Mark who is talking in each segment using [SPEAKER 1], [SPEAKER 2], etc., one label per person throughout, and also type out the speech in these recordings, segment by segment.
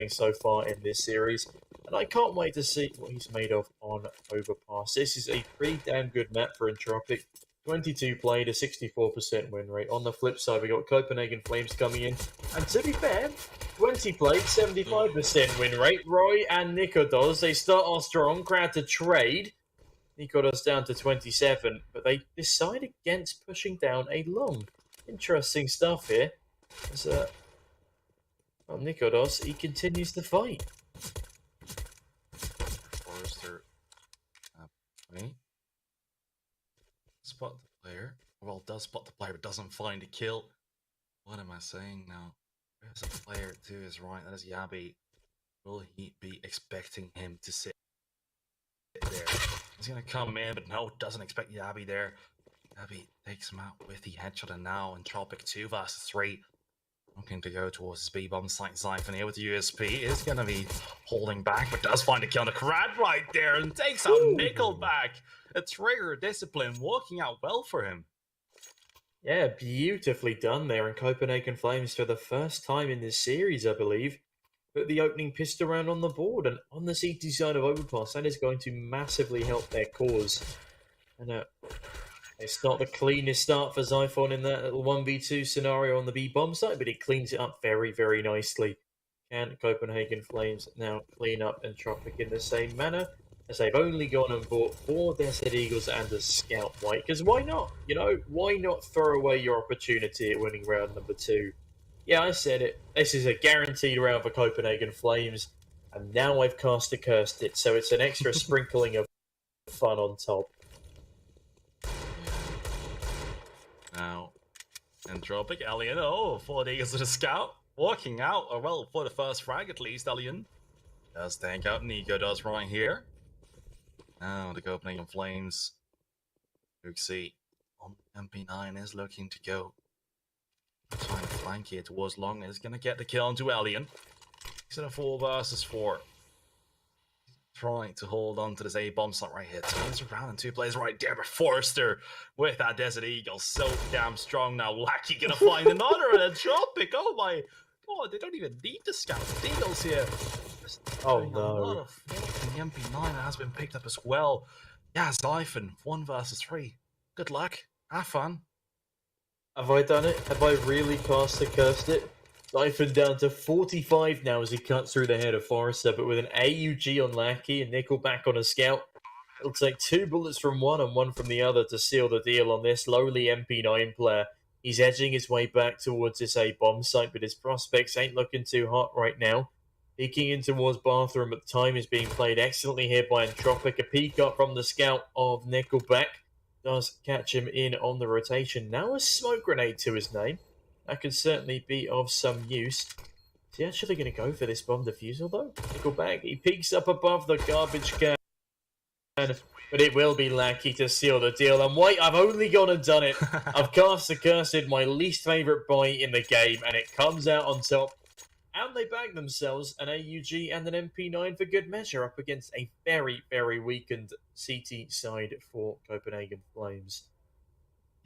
[SPEAKER 1] so far in this series, and I can't wait to see what he's made of on Overpass. This is a pretty damn good map for Entropiq. 22 played, a 64% win rate. On the flip side, we got Copenhagen Flames coming in, and to be fair, 20 played, 75% win rate. Roy and Nikodos, they start off strong, crowd to trade. Nikodos down to 27, but they decide against pushing down a long. Interesting stuff here. Well, Nikodos, he continues to fight.
[SPEAKER 2] Forrester, spot the player. Well, does spot the player, but doesn't find a kill. What am I saying now? There's a player to his right. That is Yabi. Will he be expecting him to sit there? He's gonna come in, but no, doesn't expect Yabi there. Yabi takes him out with the headshot, and now Entropiq 2 versus 3. Looking to go towards his B-bomb site. Zyphon here with the USP is going to be holding back, but does find a kill on the Crad right there and takes out Nickelback. A trigger discipline working out well for him.
[SPEAKER 1] Yeah, beautifully done there. And Copenhagen Flames, for the first time in this series, I believe, put the opening pistol round on the board. And on the CT side of Overpass, that is going to massively help their cause. And it's not the cleanest start for Zyphon in that little 1v2 scenario on the B-bomb site, but it cleans it up very, very nicely. Can Copenhagen Flames now clean up Entropiq in the same manner, as they've only gone and bought 4 Desert Eagles and a Scout White? Because why not? You know, why not throw away your opportunity at winning round number 2? Yeah, I said it. This is a guaranteed round for Copenhagen Flames, and now I've cast a cursed it, so it's an extra sprinkling of fun on top.
[SPEAKER 2] Now, Entropiq, Alien, 4 Eagles to the Scout, walking out, or well, for the first frag at least, Alien does tank out, Nico does right here. Now, the Copenhagen Flames, Uxie on MP9 is looking to go. Trying to flank here towards Long, is going to get the kill onto Alien. He's in a 4 versus 4. Trying to hold on to this A-bomb slot right here. Turns around and 2 players right there, but Forrester with that Desert Eagle so damn strong now. Lackey gonna find another and Entropiq. Oh my god, they don't even need to scout the Eagles here.
[SPEAKER 1] Oh no.
[SPEAKER 2] A lot of the MP9 has been picked up as well. Yeah, Zyphon, 1 versus 3. Good luck. Have fun.
[SPEAKER 1] Have I done it? Have I really cast a cursed it? Zyphon down to 45 now as he cuts through the head of Forrester, but with an AUG on Lackey and Nickelback on a Scout. It'll take 2 bullets from one and 1 from the other to seal the deal on this lowly MP9 player. He's edging his way back towards this A-bomb site, but his prospects ain't looking too hot right now. Peeking in towards Bathroom, but the time is being played excellently here by Entropiq. A peek up from the Scout of Nickelback does catch him in on the rotation. Now a smoke grenade to his name. That could certainly be of some use. Is he actually going to go for this bomb defusal, though? Nickelback, he peeks up above the garbage can. But it will be Lackey to seal the deal. And wait, I've only gone and done it. I've cast a cursed, my least favourite buy in the game, and it comes out on top. And they bag themselves an AUG and an MP9 for good measure up against a very, very weakened CT side for Copenhagen Flames.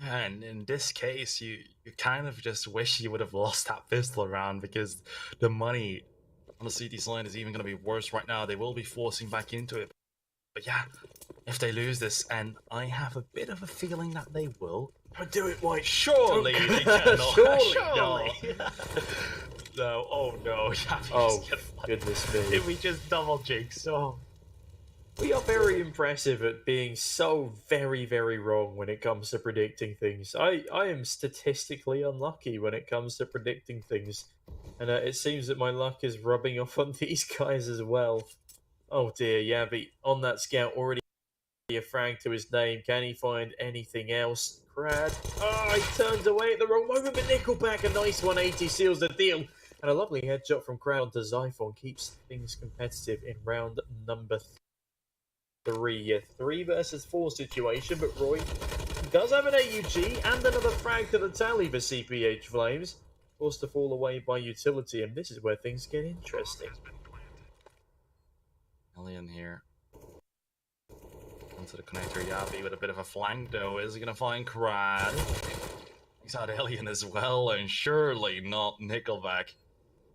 [SPEAKER 2] Yeah, and in this case, you kind of just wish you would have lost that pistol round, because the money on the CT side is even going to be worse right now. They will be forcing back into it. But yeah, if they lose this, and I have a bit of a feeling that they will.
[SPEAKER 1] Don't do it, White.
[SPEAKER 2] Surely they cannot.
[SPEAKER 1] Surely.
[SPEAKER 2] No. No, oh no.
[SPEAKER 1] Oh, goodness me.
[SPEAKER 2] If we just double jinx,
[SPEAKER 1] We are very impressive at being so very, very wrong when it comes to predicting things. I am statistically unlucky when it comes to predicting things. And it seems that my luck is rubbing off on these guys as well. Oh dear, Yabi on that Scout, already a frag to his name. Can he find anything else? Crad. Oh, he turns away at the wrong moment, but Nickelback, a nice 180 seals the deal. And a lovely headshot from Crad onto Zyphon keeps things competitive in round number 3. A 3 versus 4 situation, but Roy does have an AUG and another frag to the tally for CPH Flames. Forced to fall away by utility, and this is where things get interesting.
[SPEAKER 2] Alien here. Onto the connector, Yabi with a bit of a flank though. Is he going to find Crad? He's out Alien as well, and surely not Nickelback.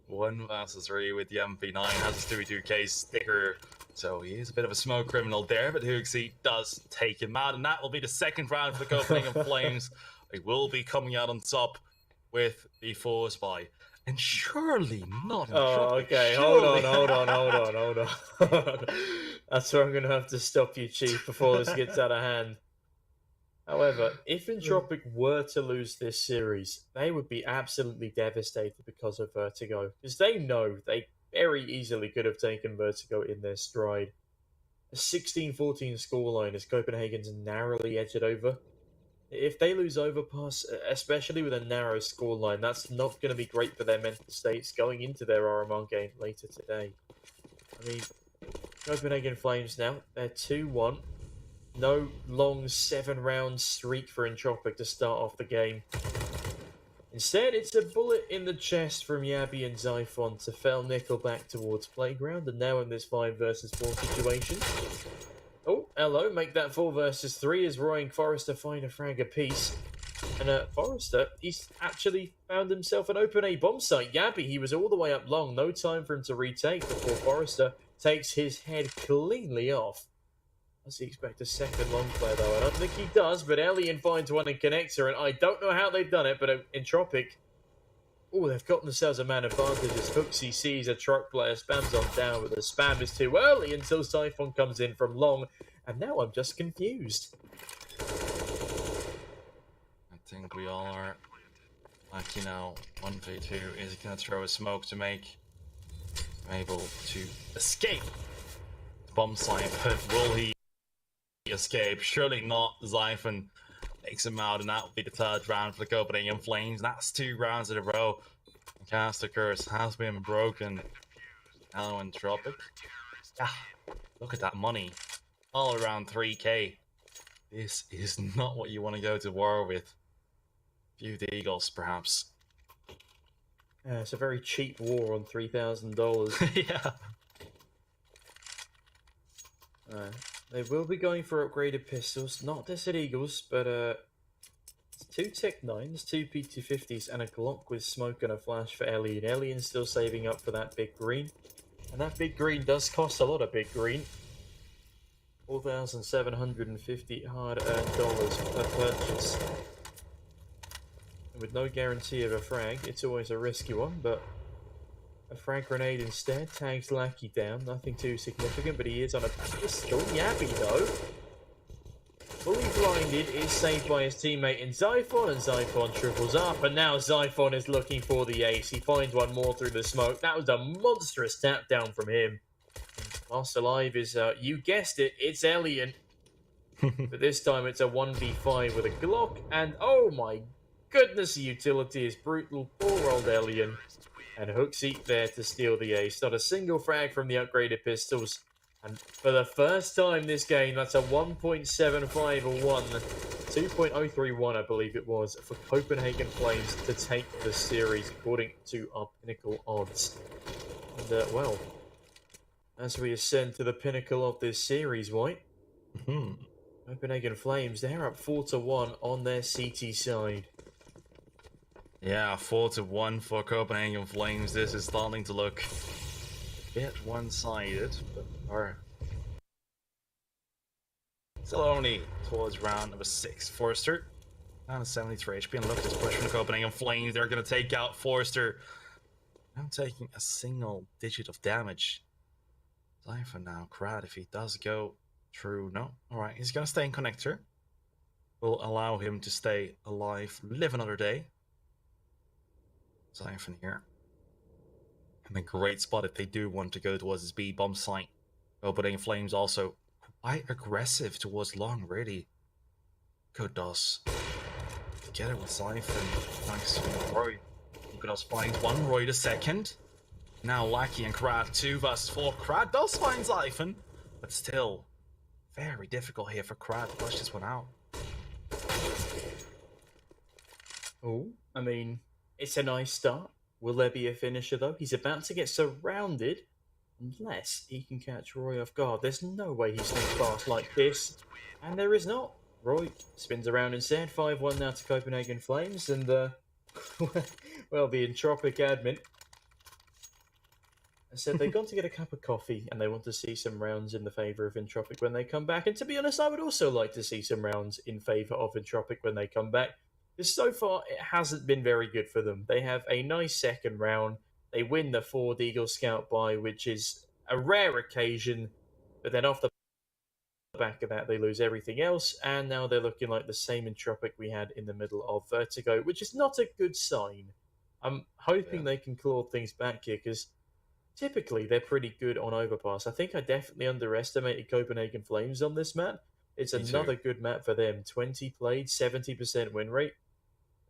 [SPEAKER 2] 1 versus 3 with the MP9, has a Stewie 2K sticker, so he is a bit of a smoke criminal there, but Hoogsy does take him out, and that will be the second round for the Copenhagen Flames. They will be coming out on top with the force buy. And surely not
[SPEAKER 1] Oh,
[SPEAKER 2] Entropiq,
[SPEAKER 1] okay.
[SPEAKER 2] surely.
[SPEAKER 1] Hold on. That's where I'm going to have to stop you, Chief, before this gets out of hand. However, if Entropiq were to lose this series, they would be absolutely devastated because of Vertigo. Because they know they very easily could have taken Vertigo in their stride. A 16-14 scoreline as Copenhagen's narrowly edged it over. If they lose Overpass, especially with a narrow scoreline, that's not going to be great for their mental states going into their RMR game later today. I mean, Copenhagen Flames now, they're 2-1. No long 7-round streak for Entropiq to start off the game. Instead, it's a bullet in the chest from Yabi and Zyphon to fell Nickel back towards Playground, and now in this 5 versus 4 situation. Oh, hello, make that 4 versus 3 as Roy and Forrester find a frag apiece. And Forrester, he's actually found himself an open A bomb site. Yabi, he was all the way up long, no time for him to retake before Forrester takes his head cleanly off. Does he expect a second long play though? I don't think he does, but Alien finds one in connector, and I don't know how they've done it, but Entropiq, oh, they've got themselves a man advantage as Hooksy sees a truck player, spams on down, but the spam is too early until Siphon comes in from long, and now I'm just confused.
[SPEAKER 2] I think we all are. Like, you know, 1v2 is gonna throw a smoke to make him able to escape the bomb site, but will he escape? Surely not. Zyphon takes him out, and that will be the 3rd round for the Copenhagen Flames. That's 2 rounds in a row. The caster curse has been broken. Now Entropiq. Yeah, look at that money. All around 3k. This is not what you want to go to war with. Few the Eagles, perhaps.
[SPEAKER 1] Yeah, it's a very cheap war on $3,000.
[SPEAKER 2] Yeah.
[SPEAKER 1] They will be going for upgraded pistols, not Desert Eagles, but 2 Tech 9s, 2 P250s, and a Glock with smoke and a flash for Alien. Alien's still saving up for that big green. And that big green does cost a lot of big green. 4,750 hard-earned dollars per purchase. And with no guarantee of a frag, it's always a risky one, but a frag grenade instead tags Lackey down. Nothing too significant, but he is on a pistol. Yabi, though, fully blinded, is saved by his teammate in Zyphon, and Zyphon triples up, and now Zyphon is looking for the ace. He finds one more through the smoke. That was a monstrous tap down from him. Last alive is, you guessed it, it's Alien. But this time it's a 1v5 with a Glock, and oh my goodness, the utility is brutal. Poor old Alien. And Hooksy there to steal the ace. Not a single frag from the upgraded pistols. And for the first time this game, that's a 1.75 or 1. 2.031, I believe it was, for Copenhagen Flames to take the series, according to our pinnacle odds. And, well, as we ascend to the pinnacle of this series, White, Copenhagen Flames, they're up 4-1 on their CT side.
[SPEAKER 2] Yeah, 4-1 for Copenhagen Flames. This is starting to look a bit one-sided, but are still only towards round number 6. Forrester down to 73 HP, and look at this push from the Copenhagen Flames. They're going to take out Forrester. I'm taking a single digit of damage. Zyphon now, Crad, if he does go through, no. Alright, he's going to stay in connector. Will allow him to stay alive, live another day. Zyphon here. And a great spot if they do want to go towards this B bomb site. Opening Flames also quite aggressive towards long, really. Good DOS. Together with Zyphon. Nice to Roy. Look at us finds one, Roy the second. Now Lackey and Crad 2 versus 4. Crad does find Zyphon, but still very difficult here for Crad to push this one out.
[SPEAKER 1] Oh, I mean, it's a nice start. Will there be a finisher, though? He's about to get surrounded, unless he can catch Roy off guard. There's no way he's sneaks fast like this, and there is not. Roy spins around instead. 5-1 now to Copenhagen Flames, and, well, the Entropiq admin, I said they've gone to get a cup of coffee and they want to see some rounds in the favour of Entropiq when they come back. And to be honest, I would also like to see some rounds in favour of Entropiq when they come back. Because so far, it hasn't been very good for them. They have a nice second round. They win the Ford Eagle Scout bye, which is a rare occasion. But then off the back of that, they lose everything else. And now they're looking like the same Entropiq we had in the middle of Vertigo, which is not a good sign. I'm hoping
[SPEAKER 2] Yeah,
[SPEAKER 1] they can claw things back here because typically they're pretty good on Overpass. I think I definitely underestimated Copenhagen Flames on this map. It's
[SPEAKER 2] me too.
[SPEAKER 1] another good map for them. 20 played, 70% win rate.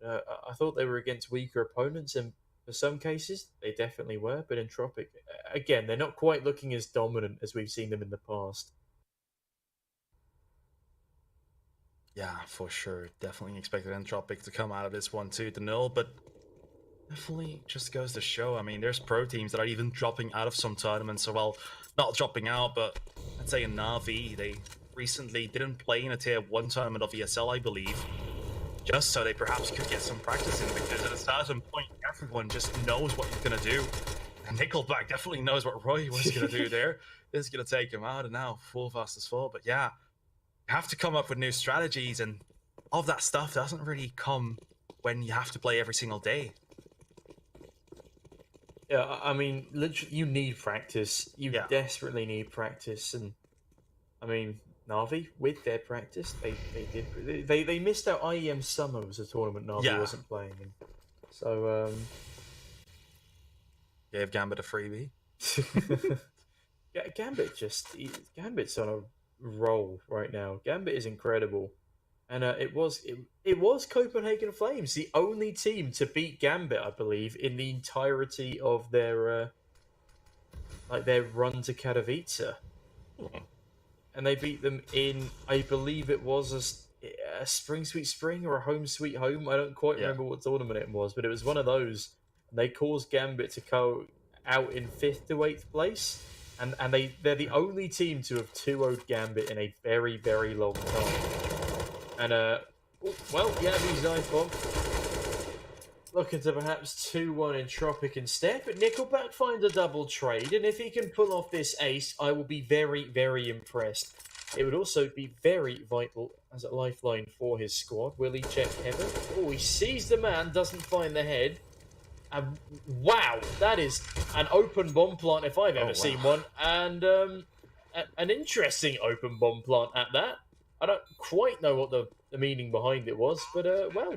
[SPEAKER 1] I thought they were against weaker opponents, and for some cases, they definitely were. But Entropiq, again, they're not quite looking as dominant as we've seen them in the past.
[SPEAKER 2] Yeah, for sure. Definitely expected Entropiq to come out of this one 2-0, but definitely just goes to show. I mean, there's pro teams that are even dropping out of some tournaments. So, well, not dropping out, but let's say in Navi, they recently didn't play in a tier 1 tournament of ESL, I believe, just so they perhaps could get some practice in, because at a certain point, everyone just knows what you're going to do. And Nickelback definitely knows what Roy was going to do there. This is going to take him out, and now 4 versus 4. But yeah, you have to come up with new strategies, and all of that stuff doesn't really come when you have to play every single day.
[SPEAKER 1] Yeah, I mean, literally, you need practice. You
[SPEAKER 2] Yeah.
[SPEAKER 1] desperately need practice, and I mean, Navi with their practice, they missed out. IEM Summer was a tournament Navi
[SPEAKER 2] Yeah.
[SPEAKER 1] wasn't playing in, so
[SPEAKER 2] Gave Gambit a freebie.
[SPEAKER 1] Gambit's on a roll right now. Gambit is incredible, and it was Copenhagen Flames, the only team to beat Gambit, I believe, in the entirety of their their run to Katowice, and they beat them in, I believe it was a Spring Sweet Spring or a Home Sweet Home. I don't quite
[SPEAKER 2] Yeah.
[SPEAKER 1] remember what tournament it was, but it was one of those. And they caused Gambit to go out in 5th to 8th place, and they're the only team to have 2-0'd Gambit in a very, very long time. And well, yeah, these Zyphon looking to perhaps 2-1 Entropiq instead, but Nickelback finds a double trade, and if he can pull off this ace, I will be very, very impressed. It would also be very vital as a lifeline for his squad. Will he check heaven? Oh, he sees the man, doesn't find the head. And wow, that is an open bomb plant if I've ever seen one, and an interesting open bomb plant at that. I don't quite know what the meaning behind it was, but well,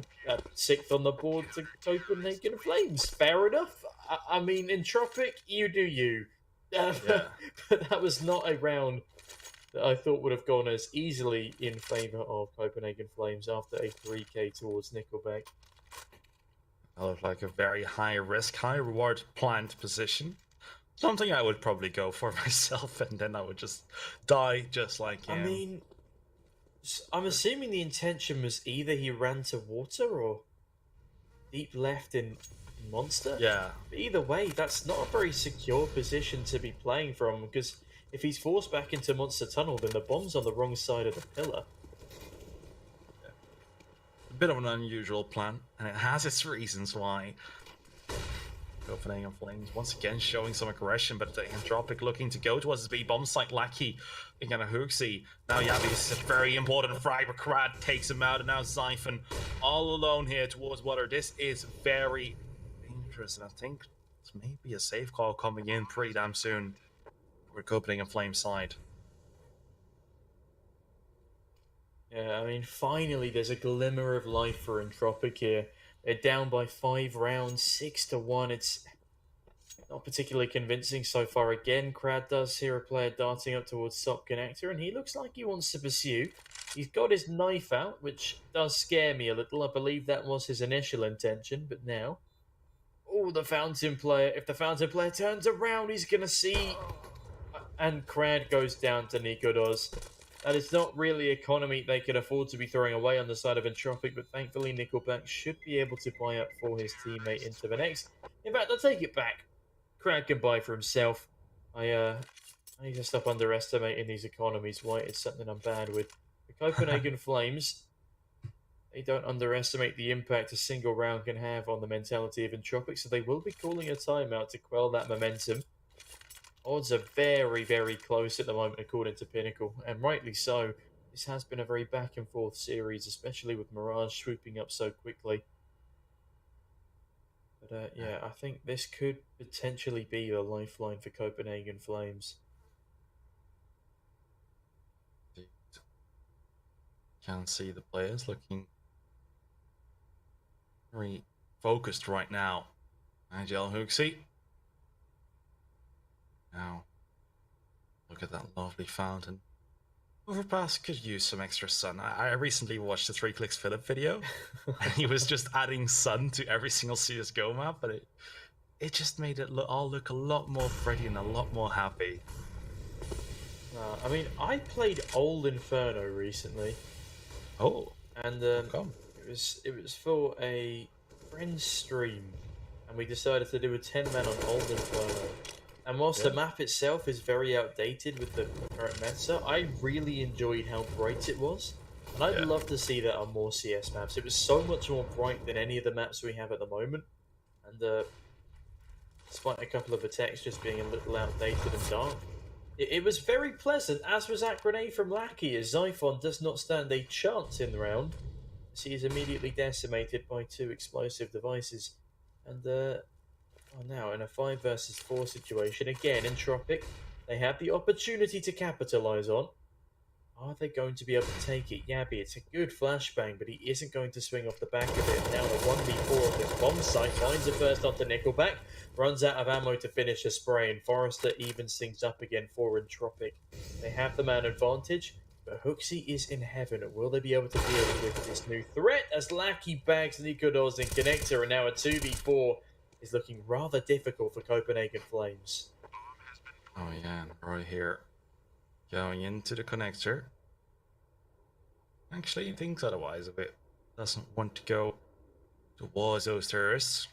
[SPEAKER 1] 6th on the board to Copenhagen Flames. Fair enough. I mean, Entropiq, you do you.
[SPEAKER 2] Yeah.
[SPEAKER 1] But that was not a round that I thought would have gone as easily in favour of Copenhagen Flames after a 3k towards Nickelback.
[SPEAKER 2] That looked like a very high risk, high reward planned position. Something I would probably go for myself, and then I would just die just like him.
[SPEAKER 1] I mean, I'm assuming the intention was either he ran to water or deep left in Monster.
[SPEAKER 2] Yeah.
[SPEAKER 1] But either way, that's not a very secure position to be playing from, because if he's forced back into Monster Tunnel, then the bomb's on the wrong side of the pillar.
[SPEAKER 2] A bit of an unusual plan, and it has its reasons why. Copenhagen Flames once again showing some aggression, but the Entropiq looking to go towards his B-bomb site. Lackey again a Hooksy. Now Yabi is a very important frag, but Krad takes him out, and now Zyphon all alone here towards water. This is very dangerous, and I think it's maybe a safe call coming in pretty damn soon for Copenhagen Flames side.
[SPEAKER 1] Yeah, I mean, finally there's a glimmer of life for Entropiq here. They're down by 5 rounds, 6-1. It's not particularly convincing so far. Again, Krad does hear a player darting up towards top connector, and he looks like he wants to pursue. He's got his knife out, which does scare me a little. I believe that was his initial intention, but now... Oh, the fountain player. If the fountain player turns around, he's going to see... And Krad goes down to Nikodos. That is not really economy they could afford to be throwing away on the side of Entropiq, but thankfully Nickelback should be able to buy up for his teammate into the next. In fact, I'll take it back. Krad can buy for himself. I need to stop underestimating these economies. Why it's something I'm bad with. The Copenhagen Flames, they don't underestimate the impact a single round can have on the mentality of Entropiq, so they will be calling a timeout to quell that momentum. Odds are very, very close at the moment, according to Pinnacle, and rightly so. This has been a very back and forth series, especially with Mirage swooping up so quickly. But yeah, I think this could potentially be the lifeline for Copenhagen Flames.
[SPEAKER 2] Can see the players looking very focused right now. Nigel Hooksy. Now, look at that lovely fountain. Overpass could use some extra sun. I recently watched the 3 Clicks Philip video, and he was just adding sun to every single CSGO map, but it just made it all look a lot more pretty and a lot more happy.
[SPEAKER 1] I mean, I played Old Inferno recently.
[SPEAKER 2] Oh,
[SPEAKER 1] and it was for a friend's stream, and we decided to do a 10-man on Old Inferno. And whilst the map itself is very outdated with the current meta, I really enjoyed how bright it was. And I'd love to see that on more CS maps. It was so much more bright than any of the maps we have at the moment. And despite a couple of the textures being a little outdated and dark, it was very pleasant, as was that grenade from Lackey, as Xiphon does not stand a chance in the round, as he is immediately decimated by 2 explosive devices. And now in a 5 versus 4 situation, again, Entropiq, they have the opportunity to capitalize on. Are they going to be able to take it? Yabby, it's a good flashbang, but he isn't going to swing off the back of it. Now the 1v4 on this bomb site finds a first onto Nickelback, runs out of ammo to finish a spray, and Forrester evens things up again for Entropiq. They have the man advantage, but Hooksy is in heaven. Will they be able to deal with this new threat as Lackey bags Nikodos in Connector, and now a 2v4 is looking rather difficult for Copenhagen Flames.
[SPEAKER 2] Oh yeah, right here. Going into the connector. Actually, thinks otherwise a bit. Doesn't want to go towards those terrorists.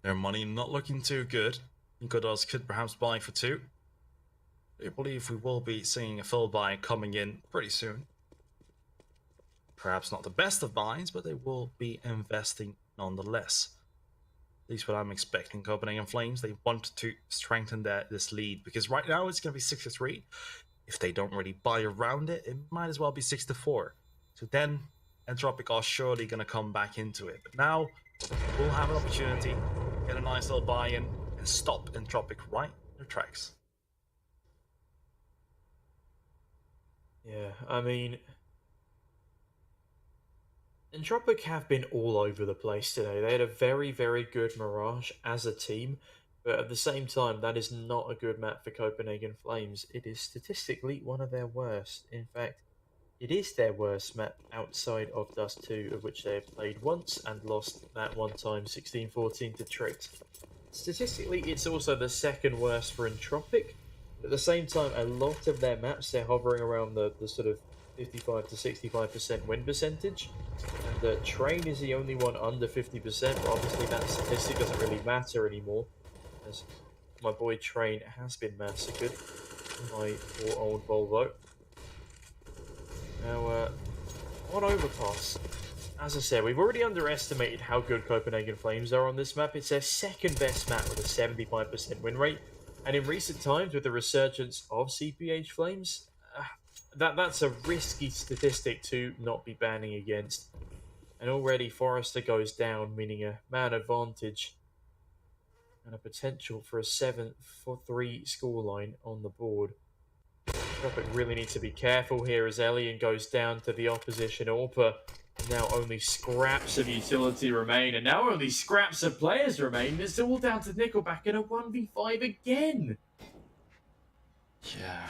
[SPEAKER 2] Their money not looking too good. Nikodos could perhaps buy for 2. I believe we will be seeing a full buy coming in pretty soon. Perhaps not the best of buys, but they will be investing nonetheless. At least what I'm expecting. Copenhagen Flames, they want to strengthen this lead, because right now it's going to be 6-3. If they don't really buy around it, it might as well be 6-4. So then Entropiq are surely going to come back into it. But now we'll have an opportunity, get a nice little buy-in, and stop Entropiq right in their tracks.
[SPEAKER 1] Yeah, I mean, Entropiq have been all over the place today. They had a very, very good Mirage as a team, but at the same time, that is not a good map for Copenhagen Flames. It is statistically one of their worst. In fact, it is their worst map outside of Dust 2, of which they have played once and lost that one time 16-14 to Tricks. Statistically, it's also the second worst for Entropiq. At the same time, a lot of their maps, they're hovering around the sort of 55 to 65% win percentage, and the Train is the only one under 50%, but obviously that statistic doesn't really matter anymore, as my boy Train has been massacred by poor old Volvo. Now, on Overpass, as I said, we've already underestimated how good Copenhagen Flames are on this map. It's their second best map with a 75% win rate, and in recent times, with the resurgence of CPH Flames, that's a risky statistic to not be banning against. And already Forrester goes down, meaning a man advantage and a potential for a 7-3 scoreline on the board. Entropiq really needs to be careful here as Elian goes down to the opposition AWPer. Now only scraps of utility remain, and now only scraps of players remain. It's all down to Nickelback in a 1v5 again.
[SPEAKER 2] Yeah.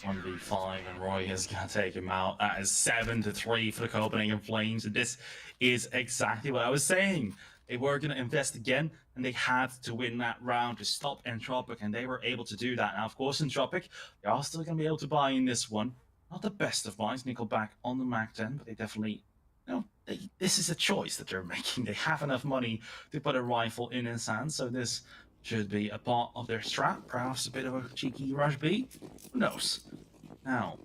[SPEAKER 2] 1v5 and Roy is going to take him out. That is 7-3 for the Copenhagen Flames. And this is exactly what I was saying. They were going to invest again, and they had to win that round to stop Entropiq, and they were able to do that. Now, of course, Entropiq, they are still going to be able to buy in this one. Not the best of buys, Nickelback on the Mac 10, but they definitely, this is a choice that they're making. They have enough money to put a rifle in his hand, so this should be a part of their strat. Perhaps a bit of a cheeky rush B. Who knows? Now,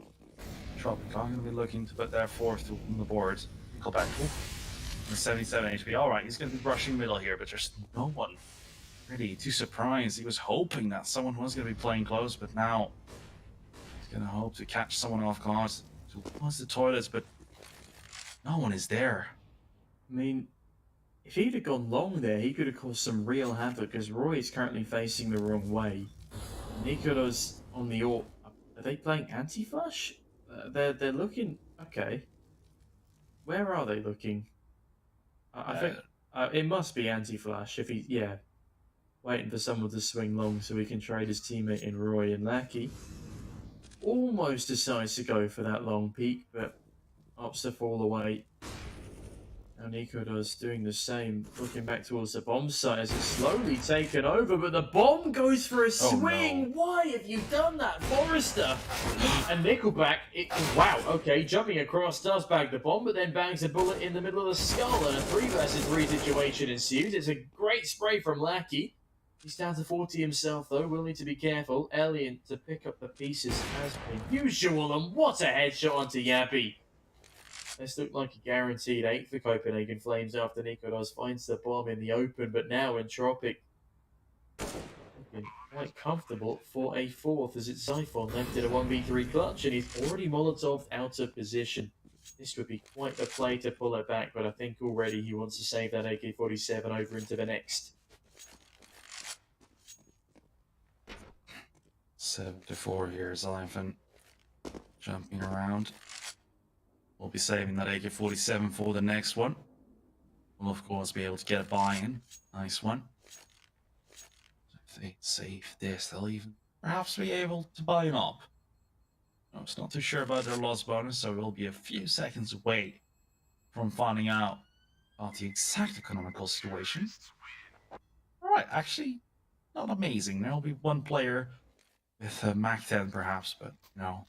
[SPEAKER 2] Entropiq are going to be looking to put their 4th on the board. Nickelback, 77 HP. Alright, he's going to be rushing middle here, but there's no one really too surprised. He was hoping that someone was going to be playing close, but now he's going to hope to catch someone off guard towards the toilets, but no one is there.
[SPEAKER 1] I mean, if he'd have gone long there, he could have caused some real havoc, because Roy is currently facing the wrong way. Nikola's on the AWP. Are they playing anti-flash? They're looking... Okay. Where are they looking? I think it must be anti-flash. If he... Yeah. Waiting for someone to swing long so he can trade his teammate in Roy, and Lackey almost decides to go for that long peek, but opts to fall away. Now Nico does doing the same, looking back towards the bomb site as it's slowly taken over, but the bomb goes for a swing!
[SPEAKER 2] No.
[SPEAKER 1] Why have you done that, Forrester? And Nickelback, wow, okay, jumping across does bag the bomb, but then bangs a bullet in the middle of the skull, and a 3 versus 3 situation ensues. It's a great spray from Lackey. He's down to 40 himself, though. We'll need to be careful. Alien to pick up the pieces as per usual, and what a headshot onto Yappy. This looked like a guaranteed 8 for Copenhagen Flames after Nikodos finds the bomb in the open, but now Entropiq looking quite comfortable for a 4th as it's Zyphon left in a 1v3 clutch, and he's already Molotov'd out of position. This would be quite the play to pull it back, but I think already he wants to save that AK-47 over into the next.
[SPEAKER 2] 7-4 here, Zyphon jumping around. We'll be saving that AK-47 for the next one. We'll of course be able to get a buy-in. Nice one. If they save this, they'll even perhaps be able to buy an op. I'm not too sure about their loss bonus, so we'll be a few seconds away from finding out about the exact economical situation. Alright, actually, not amazing. There'll be one player with a Mac 10 perhaps, but no.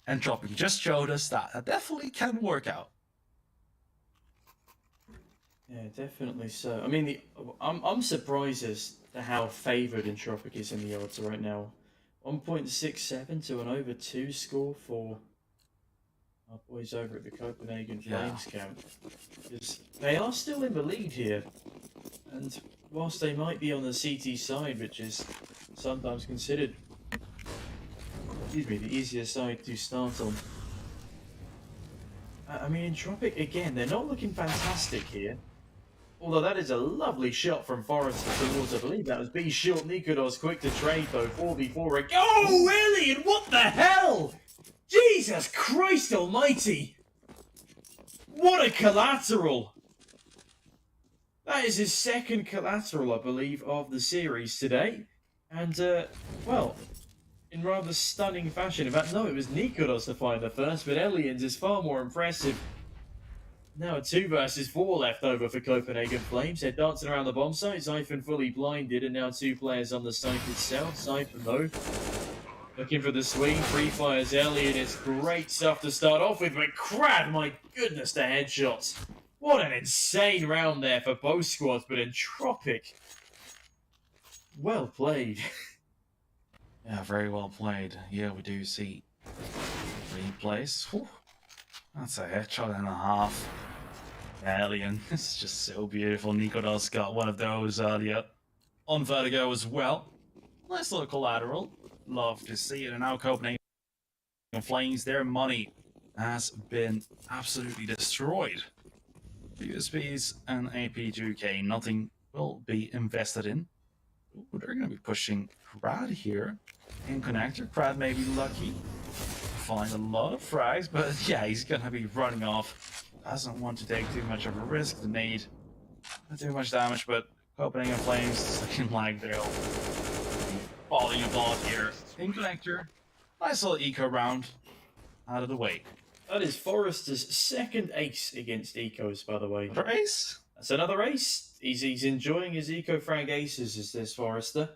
[SPEAKER 2] Entropiq just showed us that it definitely can work out.
[SPEAKER 1] Yeah, definitely so. I mean, I'm surprised as to how favoured Entropiq is in the odds right now. 1.67 to an over 2 score for our boys over at the Copenhagen Flames camp. Because they are still in the lead here. And whilst they might be on the CT side, which is sometimes considered, excuse me, the easier side to start on. I mean, Entropiq, again, they're not looking fantastic here. Although that is a lovely shot from Forrester towards, I believe that was B short. Nikodos quick to trade though, 4v4 again. Oh, Alien, what the hell? Jesus Christ almighty! What a collateral! That is his second collateral, I believe, of the series today. And, well, in rather stunning fashion. In fact, no, it was Nikodos to find the first, but Aliens is far more impressive. Now a 2 versus 4 left over for Copenhagen Flames. They're dancing around the bomb site. Zyphon fully blinded, and now 2 players on the site itself. Zyphon, though, looking for the swing. Free fires Elliot. It's great stuff to start off with, but Crab, my goodness, the headshots. What an insane round there for both squads, but Entropiq, well played.
[SPEAKER 2] Yeah, very well played. Yeah, we do see replays. Whew. That's a headshot and a half. Alien, it's just so beautiful. Nikodos got one of those earlier on Vertigo as well. Nice little collateral. Love to see it. And now Copenhagen Flames, their money has been absolutely destroyed. USBs and AP2K, nothing will be invested in. Ooh, they're going to be pushing Crad here in connector. Crad may be lucky to find a lot of frags, but yeah, he's going to be running off. Doesn't want to take too much of a risk. The nade, not too much damage, but Copenhagen Flames is looking like they'll be falling apart here in connector. Nice little eco round out of the way.
[SPEAKER 1] That is Forrester's second ace against Ecos, by the way.
[SPEAKER 2] Another ace?
[SPEAKER 1] That's another ace. He's enjoying his eco frag aces, is this Forrester.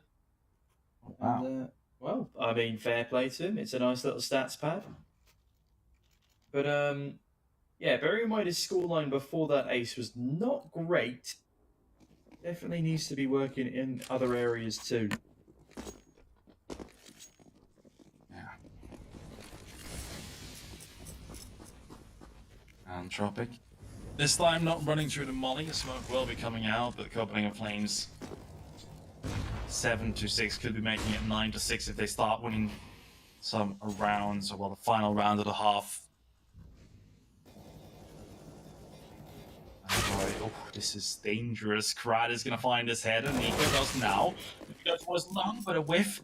[SPEAKER 2] Oh, wow.
[SPEAKER 1] And, well, I mean, fair play to him. It's a nice little stats pad. But, yeah, bearing in mind his scoreline before that ace was not great. Definitely needs to be working in other areas too.
[SPEAKER 2] Entropiq. This time not running through the molly. Smoke will be coming out, but Copenhagen Flames 7-6 could be making it 9-6 if they start winning some rounds, or well, the final round of the half. Oh, this is dangerous. Krat is gonna find his head, and Nico does now. That was long, but a whiff.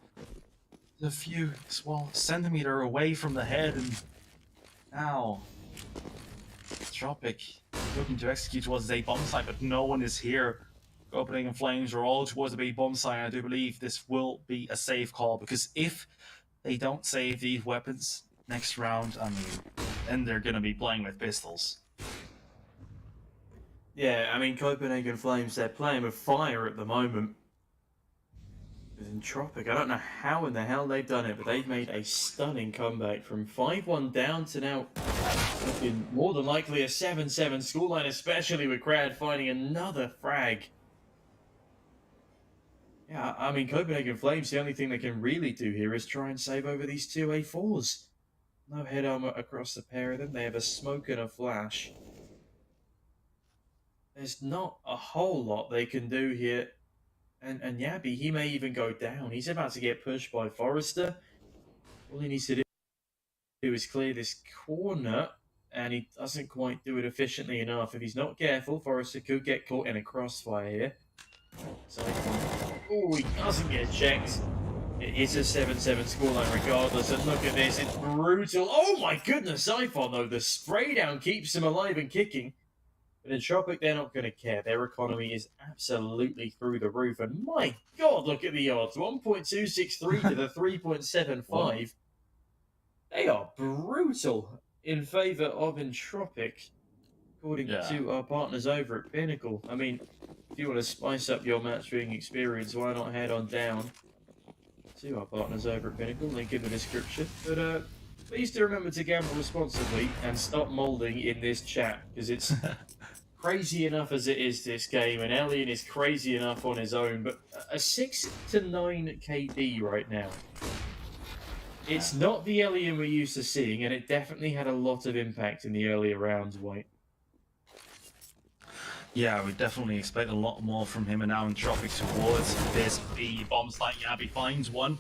[SPEAKER 2] A few, well, centimeter away from the head, and now Entropiq looking to execute towards his A bomb site, but no one is here. Copenhagen Flames are all towards the B bomb site. I do believe this will be a safe call, because if they don't save these weapons next round, I mean, then they're gonna be playing with pistols.
[SPEAKER 1] Yeah, I mean, Copenhagen Flames, they're playing with fire at the moment. With Entropiq, I don't know how in the hell they've done it, but they've made a stunning comeback from 5-1 down to now looking more than likely a 7-7 scoreline, especially with Crad finding another frag. Yeah, I mean, Copenhagen Flames, the only thing they can really do here is try and save over these two A4s. No head armor across the pair of them. They have a smoke and a flash. There's not a whole lot they can do here. And Yabi, he may even go down. He's about to get pushed by Forrester. All he needs to do is clear this corner, and he doesn't quite do it efficiently enough. If he's not careful, Forrester could get caught in a crossfire here. So, oh, he doesn't get checked. It is a 7-7 scoreline regardless, and look at this, it's brutal. Oh my goodness, Xiphon though, the spray down keeps him alive and kicking. But Entropiq, they're not going to care. Their economy is absolutely through the roof. And my God, look at the odds. 1.263 to the 3.75. They are brutal in favour of Entropiq, according to our partners over at Pinnacle. I mean, if you want to spice up your match viewing experience, why not head on down to our partners over at Pinnacle, link in the description. But please do remember to gamble responsibly and stop moulding in this chat, because it's crazy enough as it is, this game, and Alien is crazy enough on his own, but a 6 to 9 KD right now. It's not the Alien we're used to seeing, and it definitely had a lot of impact in the earlier rounds, White.
[SPEAKER 2] Yeah, we definitely expect a lot more from him, and now Entropiq towards this B bomb site. Yabi finds one.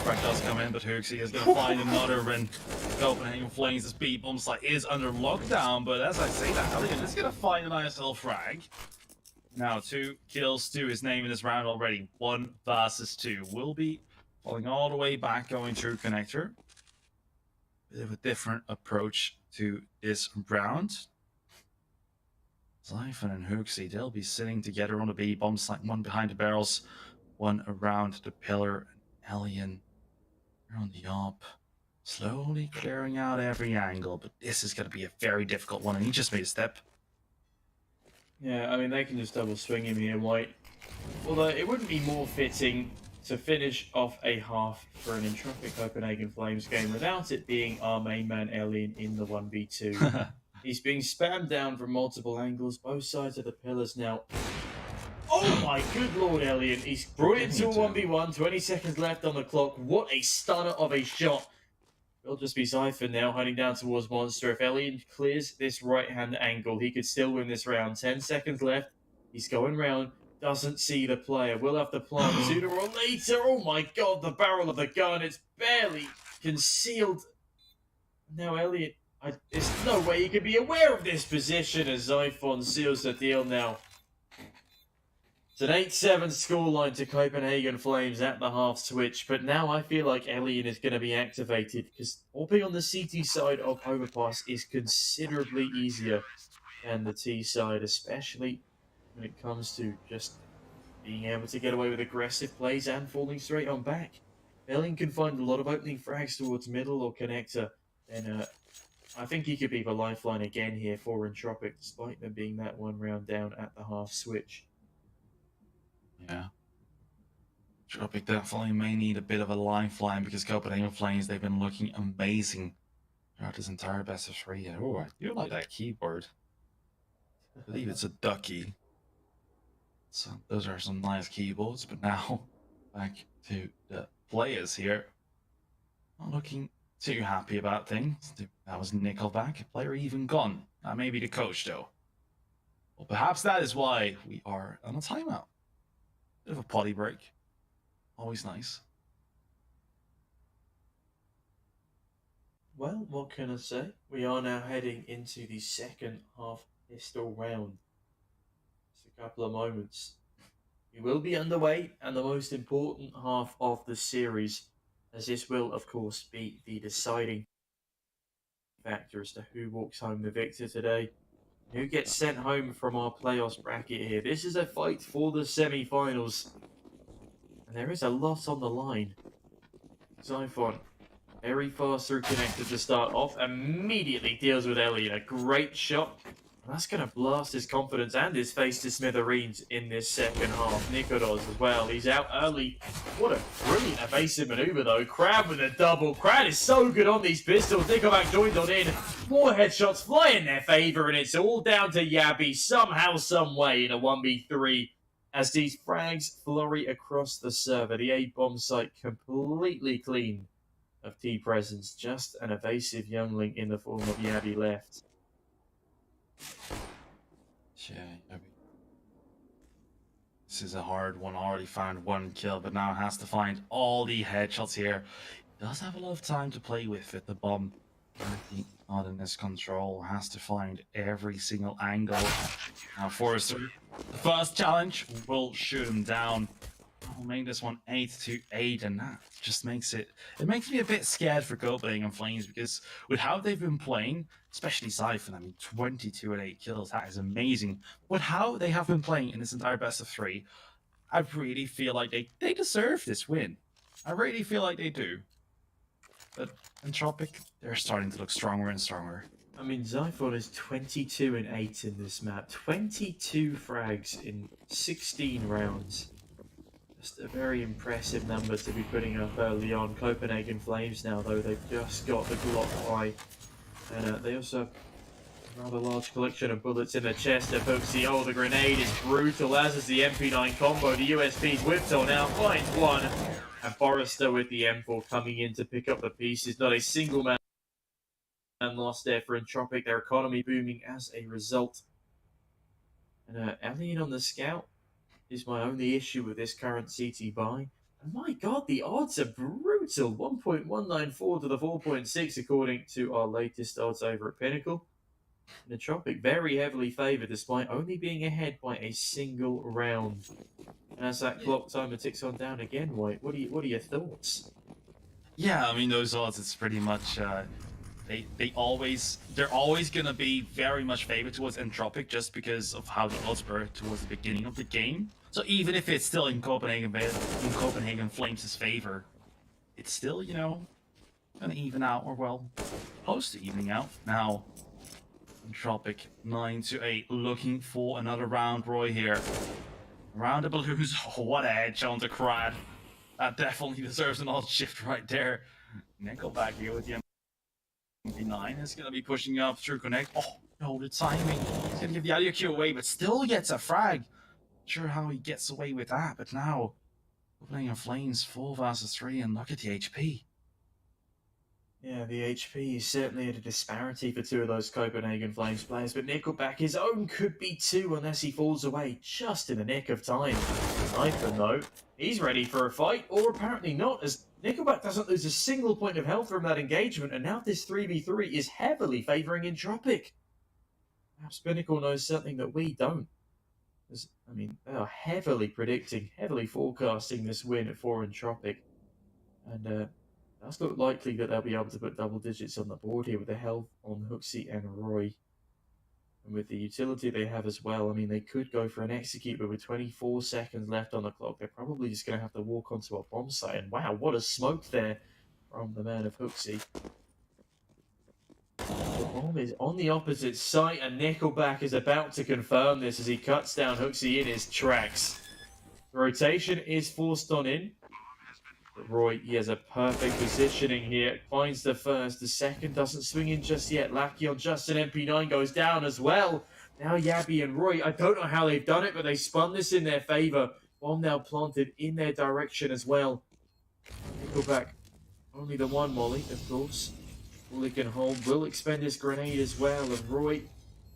[SPEAKER 2] Frag does come in, but Huxley is going to find another, and Copenhagen Flames, this B bomb site is under lockdown, but as I say that, Alien is going to find a nice little frag. Now, 2 kills to his name in this round already. 1 versus 2. Will be falling all the way back, going through connector. Bit of a different approach to this round. Xiphon and Huxley, they'll be sitting together on the B bomb site, one behind the barrels, one around the pillar. Alien on the op, slowly clearing out every angle, but this is going to be a very difficult one, and he just made a step.
[SPEAKER 1] Yeah, I mean, they can just double swing him here, White. Although it wouldn't be more fitting to finish off a half for an Entropiq Copenhagen Flames game without it being our main man Alien in the 1v2. He's being spammed down from multiple angles, both sides of the pillars now. Oh my good lord, Alien. He's brought it to a 1v1, 20 seconds left on the clock. What a stunner of a shot. It'll just be Xiphon now, heading down towards Monster. If Alien clears this right-hand angle, he could still win this round. 10 seconds left. He's going round, doesn't see the player. We'll have to plant sooner or later. Oh my god, the barrel of the gun. It's barely concealed. Now, Alien, there's no way he could be aware of this position as Xiphon seals the deal now. It's an 8-7 scoreline to Copenhagen Flames at the half switch, but now I feel like Alien is going to be activated, because hopping on the CT side of Overpass is considerably easier than the T side, especially when it comes to just being able to get away with aggressive plays and falling straight on back. Alien can find a lot of opening frags towards middle or connector, and I think he could be the lifeline again here for Entropiq, despite them being that one round down at the half switch.
[SPEAKER 2] Yeah. Entropiq definitely may need a bit of a lifeline, because Copenhagen Flames, they've been looking amazing throughout this entire best of 3. Oh, I do like that keyboard. I believe it's a ducky. So those are some nice keyboards, but now back to the players here. Not looking too happy about things. That was Nickelback, a player even gone. That may be the coach though. Well, perhaps that is why we are on a timeout. Bit of a potty break. Always nice.
[SPEAKER 1] Well, what can I say? We are now heading into the second half pistol round. Just a couple of moments. We will be underway, and the most important half of the series, as this will, of course, be the deciding factor as to who walks home the victor today. Who gets sent home from our playoffs bracket here? This is a fight for the semi-finals. And there is a lot on the line. Xiphon, very fast through connected to start off. Immediately deals with Elliot. A great shot. And that's going to blast his confidence and his face to smithereens in this second half. Nikodos as well. He's out early. What a brilliant evasive maneuver, though. Crab with a double. Crab is so good on these pistols. Nickelback joined on in. More headshots fly in their favor, and it's all down to Yabby somehow, some way in a 1v3 as these frags flurry across the server. The A-bomb site completely clean of T presence. Just an evasive youngling in the form of Yabby left.
[SPEAKER 2] Yeah, this is a hard one. Already found one kill, but now has to find all the headshots here. Does have a lot of time to play with the bomb. Everything not in his control. Has to find every single angle. Now Forrester, the first challenge will shoot him down. I'll make this one 8-8, and that just makes it makes me a bit scared for Copenhagen Flames, because with how they've been playing, especially Siphon, I mean 22 and 8 kills, that is amazing. With how they have been playing in this entire best of 3, I really feel like they deserve this win. I really feel like they do. But Entropiq, they're starting to look stronger and stronger.
[SPEAKER 1] I mean, Xiphon is 22 and 8 in this map. 22 frags in 16 rounds. Just a very impressive number to be putting up early on. Copenhagen Flames now, though, they've just got the Glock 5. And they also have a rather large collection of bullets in the chest of Hooksy. Oh, the grenade is brutal, as is the MP9 combo. The USP's Whiptail now finds one. And Forrester with the M4 coming in to pick up the pieces. Not a single man lost there for Entropiq. Their economy booming as a result. And Alien on the scout is my only issue with this current CT buy. And my god, the odds are brutal. 1.194 to the 4.6 according to our latest odds over at Pinnacle. And Entropiq very heavily favoured despite only being ahead by a single round. And as that clock timer ticks on down again, White, what are your thoughts?
[SPEAKER 2] Yeah, I mean those odds, it's pretty much they're always gonna be very much favored towards Entropiq just because of how the odds were towards the beginning of the game. So even if it's still in Copenhagen Flames' favor, it's still, you know, gonna even out, or well, close to evening out. Now Entropiq 9-8, looking for another round Roy here. Round the balloons. Oh, what a headshot on the Crad. That definitely deserves an alt shift right there. Nickelback here with the MP9 is going to be pushing up through connect. Oh, no, the timing. He's going to give the audio cue away, but still gets a frag. Not sure how he gets away with that, but now Copenhagen Flames 4 versus 3, and look at the HP.
[SPEAKER 1] Yeah, the HP is certainly at a disparity for two of those Copenhagen Flames players, but Nickelback, his own could be 2 unless he falls away just in the nick of time. Sniper, though, he's ready for a fight, or apparently not, as Nickelback doesn't lose a single point of health from that engagement, and now this 3v3 is heavily favouring Entropiq. Perhaps Pinnacle knows something that we don't. I mean, they are heavily predicting, heavily forecasting this win for Entropiq. And does look likely that they'll be able to put double digits on the board here with the health on Hooksy and Roy. And with the utility they have as well, I mean, they could go for an execute, but with 24 seconds left on the clock, they're probably just going to have to walk onto a bomb site. And wow, what a smoke there from the man of Hooksy. The bomb is on the opposite site, and Nickelback is about to confirm this as he cuts down Hooksy in his tracks. The rotation is forced on in. But Roy, he has a perfect positioning here. Finds the first. The second doesn't swing in just yet. Lackey on Justin MP9 goes down as well. Now Yabby and Roy, I don't know how they've done it, but they spun this in their favour. Bomb now planted in their direction as well. Nickelback, only the one molly, of course. All he can hold. Will expend his grenade as well. And Roy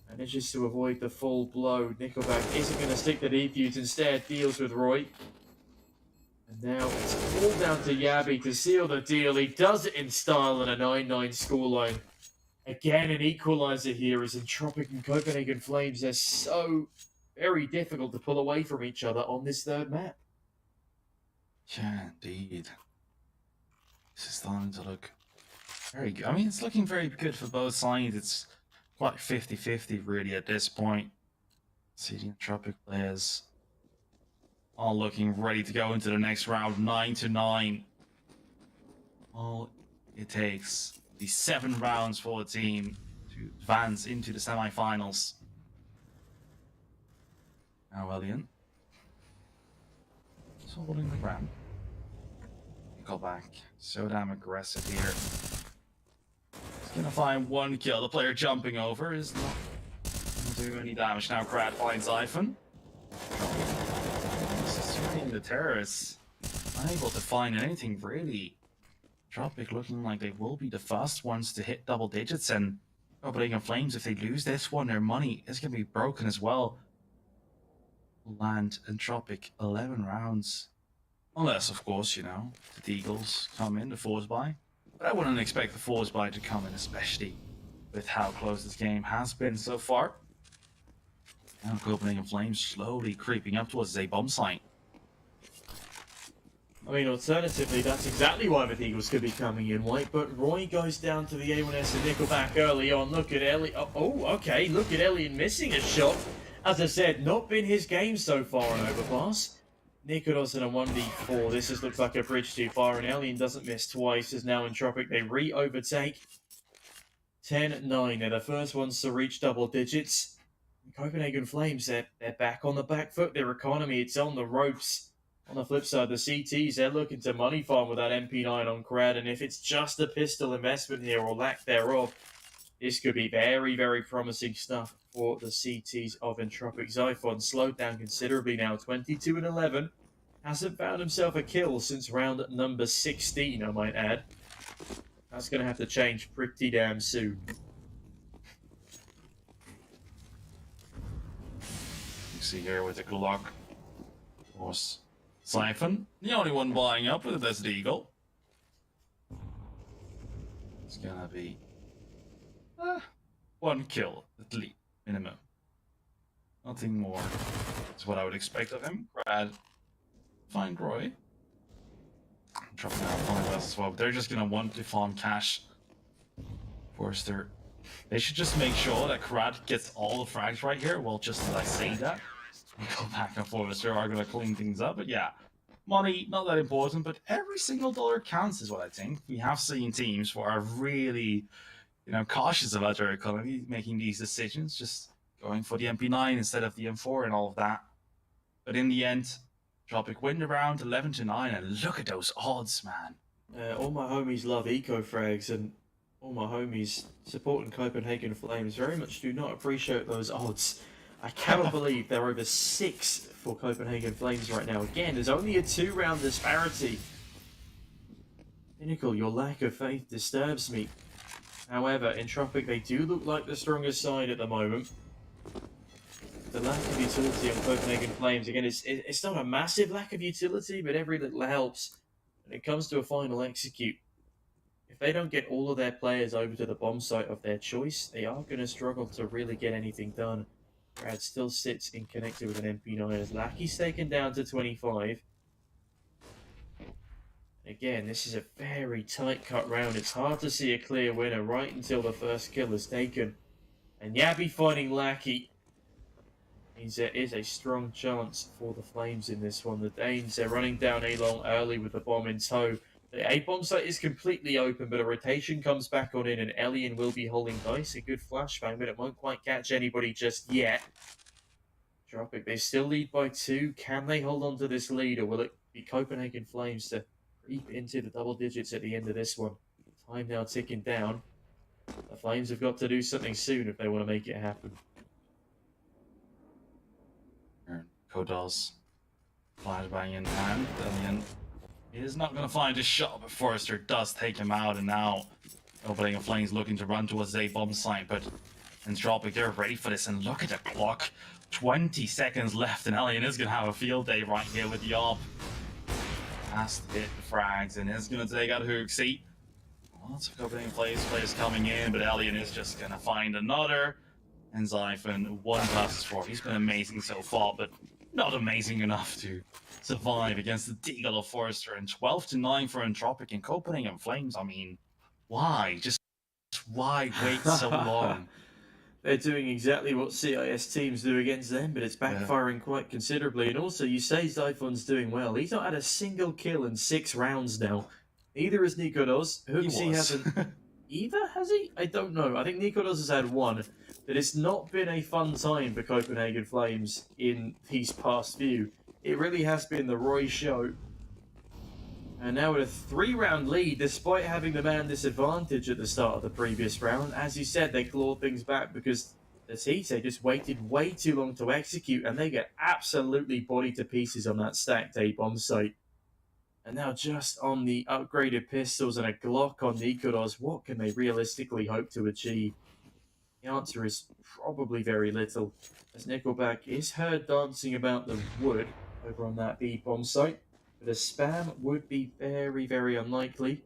[SPEAKER 1] manages to avoid the full blow. Nickelback isn't going to stick the defuse. Instead, deals with Roy. And now it's all down to Yabi to seal the deal. He does it in style on a 9-9 scoreline. Again, an equaliser here as Entropiq and Copenhagen Flames are so very difficult to pull away from each other on this third map.
[SPEAKER 2] Yeah, indeed. This is starting to look very good. I mean, it's looking very good for both sides. It's quite 50-50 really at this point. See the Entropiq players all looking ready to go into the next round, 9-9. All it takes these 7 rounds for the team to advance into the semifinals. Now, Elian. It's holding the ground. Go back. So damn aggressive here. He's gonna find 1 kill. The player jumping over is not gonna do any damage. Now, Crad finds Siphon. The terrorists unable to find anything really. Entropiq looking like they will be the first ones to hit double digits, and Copenhagen Flames, if they lose this one, their money is going to be broken as well. Land Entropiq 11 rounds. Unless, of course, you know, the Eagles come in, the force buy. But I wouldn't expect the force buy to come in, especially with how close this game has been so far. Now Copenhagen Flames slowly creeping up towards a bomb site.
[SPEAKER 1] I mean, alternatively, that's exactly why the Eagles could be coming in, right? But Roy goes down to the A1S and Nickelback early on. Look at Ellie. Oh, okay. Look at Ellie missing a shot. As I said, not been his game so far on Overpass. Nikodos in a 1v4. This just looks like a bridge too far, and Alien doesn't miss twice, as now Entropiq, they re-overtake. 10-9. They're the first ones to reach double digits. Copenhagen Flames, they're back on the back foot. Their economy, it's on the ropes. On the flip side, the CTs, they're looking to money farm with that MP9 on Crad, and if it's just a pistol investment here, or lack thereof, this could be very, very promising stuff for the CTs of Entropiq. Xiphon slowed down considerably now, 22-11. Hasn't found himself a kill since round number 16, I might add. That's going to have to change pretty damn soon.
[SPEAKER 2] You see here with the Glock, of course, Siphon, the only one buying up with the Desert Eagle. It's gonna be 1 kill at least, minimum. Nothing more. That's what I would expect of him. Brad, find Roy. Dropping out find us as well, but they're just gonna want to farm cash. Forrester. They should just make sure that Crad gets all the frags right here. Well, just as I say that, we go back and forth. They are going to clean things up. But yeah, money, not that important, but every single dollar counts is what I think. We have seen teams who are really, cautious about their economy, making these decisions, just going for the MP9 instead of the M4 and all of that. But in the end, Entropiq win the round 11-9, and look at those odds, man.
[SPEAKER 1] All my homies love eco frags, and all my homies supporting Copenhagen Flames very much do not appreciate those odds. I cannot believe they're over 6 for Copenhagen Flames right now. Again, there's only a 2-round disparity. Pinnacle, your lack of faith disturbs me. However, Entropiq, they do look like the strongest side at the moment. The lack of utility on Copenhagen Flames, again, it's not a massive lack of utility, but every little helps when it comes to a final execute. If they don't get all of their players over to the bomb site of their choice, they are going to struggle to really get anything done. Brad still sits in connected with an MP9 as Lackey's taken down to 25. Again, this is a very tight cut round. It's hard to see a clear winner right until the first kill is taken. And Yabi finding Lackey means there is a strong chance for the Flames in this one. The Danes, they're running down A-long early with the bomb in tow. The A-bomb site is completely open, but a rotation comes back on in, and Elian will be holding dice. A good flashbang, but it won't quite catch anybody just yet. Entropiq, they still lead by 2. Can they hold on to this lead, or will it be Copenhagen Flames to creep into the double digits at the end of this one? Time now ticking down. The Flames have got to do something soon if they want to make it happen.
[SPEAKER 2] Kodal's flashbang in hand. Elian is not going to find his shot, but Forrester does take him out, and now Copenhagen Flames looking to run towards a bomb site, but Entropiq, they're ready for this, and look at the clock. 20 seconds left, and Elian is going to have a field day right here with the AWP. has to hit the frags and is going to take out Hooksy. Lots of Copenhagen players coming in, but Alien is just going to find another. And Zyphon, 1 versus 4. He's been amazing so far, but not amazing enough to survive against the Deagle of Forrester. And 12-9 for Entropiq in Copenhagen Flames. I mean, why? Just why wait so long?
[SPEAKER 1] They're doing exactly what CIS teams do against them, but it's backfiring quite considerably. And also, you say Zyphon's doing well. He's not had a single kill in 6 rounds now. Neither has Nikodos. Hooksy hasn't either, has he? I don't know. I think Nikodos has had 1. But it's not been a fun time for Copenhagen Flames in these past few. It really has been the Roy show. And now with a 3-round lead, despite having the man disadvantage at the start of the previous round. As you said, they clawed things back because the Tite just waited way too long to execute, and they get absolutely bodied to pieces on that stacked A bomb site. And now just on the upgraded pistols and a Glock on Nikodos, what can they realistically hope to achieve? The answer is probably very little, as Nickelback is heard dancing about the wood over on that B bomb site. But a spam would be very, very unlikely.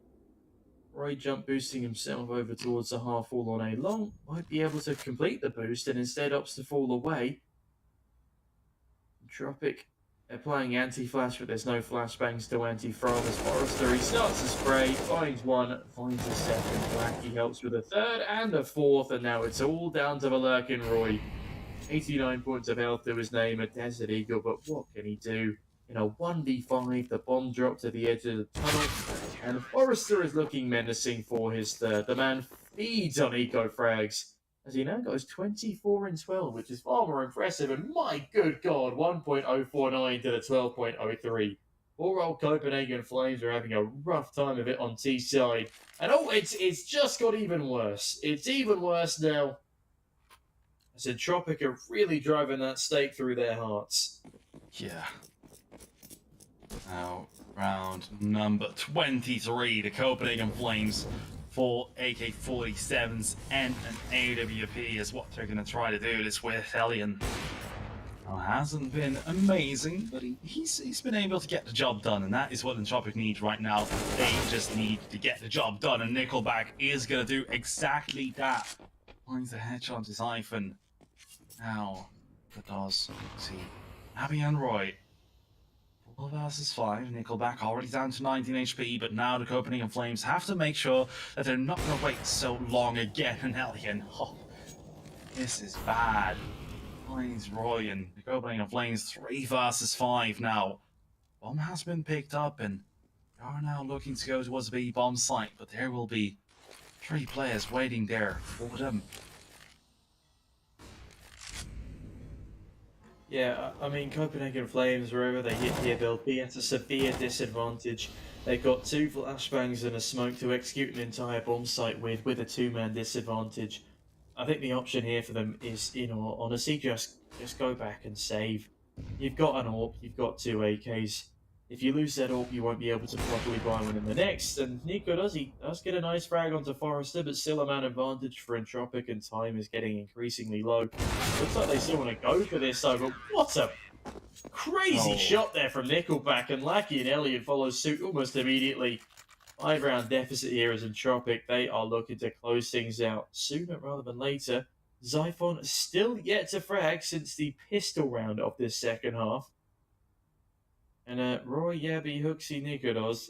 [SPEAKER 1] Roy jump boosting himself over towards the half wall on A long. Won't be able to complete the boost and instead opts to fall away. Entropiq, they're playing anti-flash, but there's no flashbangs to anti-from as Forrester. He starts to spray, finds 1, finds a 2nd. Blackie helps with a 3rd and a 4th, and now it's all down to the Lurkin Roy. 89 points of health to his name, a Desert Eagle, but what can he do? In a 1v5, the bomb dropped to the edge of the tunnel, and Forrester is looking menacing for his 3rd. The man feeds on eco frags, as he now goes 24-12, which is far more impressive, and my good god, 1.049 to the 12.03. Poor old Copenhagen Flames are having a rough time of it on T-side, and oh, it's just got even worse. It's even worse now, as Entropiq are really driving that stake through their hearts.
[SPEAKER 2] Yeah. Now, round number 23, the Copenhagen Flames, 4 AK-47s and an AWP is what they're going to try to do this with. Alien hasn't been amazing, but he's been able to get the job done, and that is what Entropiq needs right now. They just need to get the job done, and Nickelback is going to do exactly that. Finds the headshot to Zyphon. Now, the does see Abby and Roy. 4 versus 5. Nickelback already down to 19 HP, but now the Copenhagen Flames have to make sure that they're not going to wait so long again. And Alien, this is bad. Finds Roy and the Copenhagen Flames 3 versus 5 now. Bomb has been picked up, and they are now looking to go towards the bomb site, but there will be 3 players waiting there for them.
[SPEAKER 1] Yeah, I mean, Copenhagen Flames, wherever they hit here, they'll be at a severe disadvantage. They've got 2 flashbangs and a smoke to execute an entire bomb site with a 2-man disadvantage. I think the option here for them is, in all honesty, just go back and save. You've got an AWP, you've got 2 AKs. If you lose that AWP, you won't be able to properly buy one in the next. And Nico does get a nice frag onto Forrester, but still a man advantage for Entropiq, and time is getting increasingly low. Looks like they still want to go for this though, but what a crazy shot there from Nickelback, and Lackey and Elliot follow suit almost immediately. 5-round deficit here as Entropiq. They are looking to close things out sooner rather than later. Zyphon still yet to frag since the pistol round of this second half. And Roy, Yabby, Hooksy, Nikodos,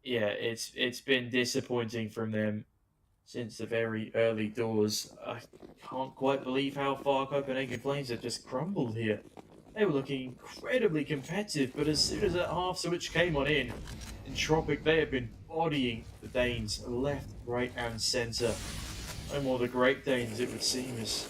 [SPEAKER 1] yeah, it's been disappointing from them since the very early doors. I can't quite believe how far Copenhagen Flames have just crumbled here. They were looking incredibly competitive, but as soon as that half switch came on in, Entropiq, they have been bodying the Danes left, right, and centre. No more the Great Danes, it would seem, as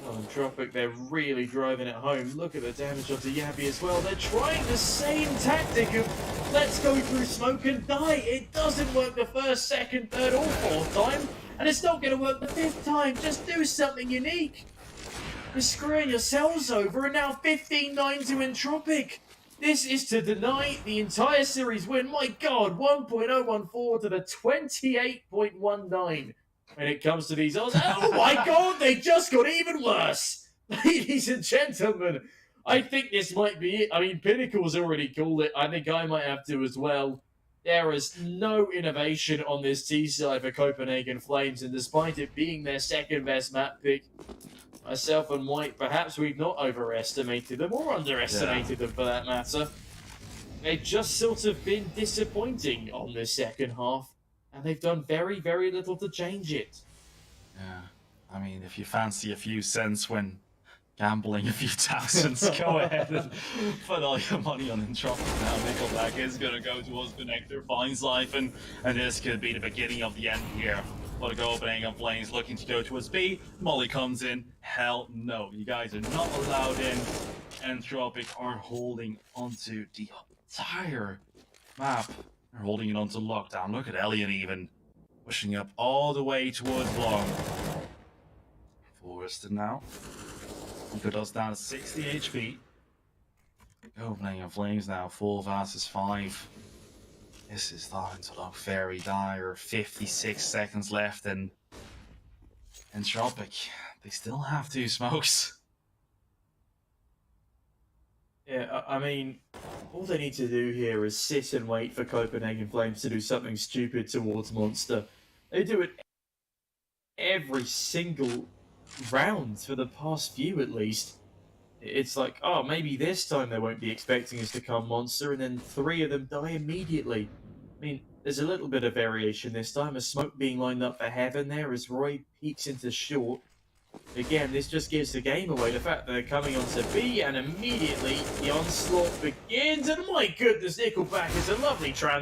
[SPEAKER 1] Entropiq, they're really driving it home. Look at the damage onto Yabby as well. They're trying the same tactic of let's go through smoke and die. It doesn't work the first, second, third, or fourth time, and it's not going to work the 5th time. Just do something unique. You're screwing yourselves over, and now 15-9 to Entropiq. This is to deny the entire series win. My god, 1.014 to the 28.19. When it comes to these odds, oh my god, they just got even worse. Ladies and gentlemen, I think this might be it. I mean, Pinnacle's already called it. I think I might have to as well. There is no innovation on this T side for Copenhagen Flames, and despite it being their second best map pick, myself and White, perhaps we've not overestimated them or underestimated them for that matter. They've just sort of been disappointing on this second half, and they've done very, very little to change it.
[SPEAKER 2] Yeah, I mean, if you fancy a few cents when gambling a few thousands, go ahead and put all your money on Entropiq now. Nickelback is going to go towards Connector, finds life, and this could be the beginning of the end here. For the Copenhagen Flames looking to go towards B. Molly comes in. Hell no, you guys are not allowed in. Entropiq are holding onto the entire map. They're holding it onto lockdown. Look at Elliot even pushing up all the way towards long. Forrested now. Nico does down to 60 HP. Copenhagen Flames now 4 versus 5. This is starting to look very dire. 56 seconds left, and Entropiq, they still have 2 smokes.
[SPEAKER 1] Yeah, I mean, all they need to do here is sit and wait for Copenhagen Flames to do something stupid towards Monster. They do it every single round for the past few, at least. It's like, oh, maybe this time they won't be expecting us to come Monster, and then 3 of them die immediately. I mean, there's a little bit of variation this time, a smoke being lined up for Heaven there as Roy peeks into short. Again, this just gives the game away, the fact that they're coming onto B, and immediately the onslaught begins, and my goodness, Nickelback is a lovely trans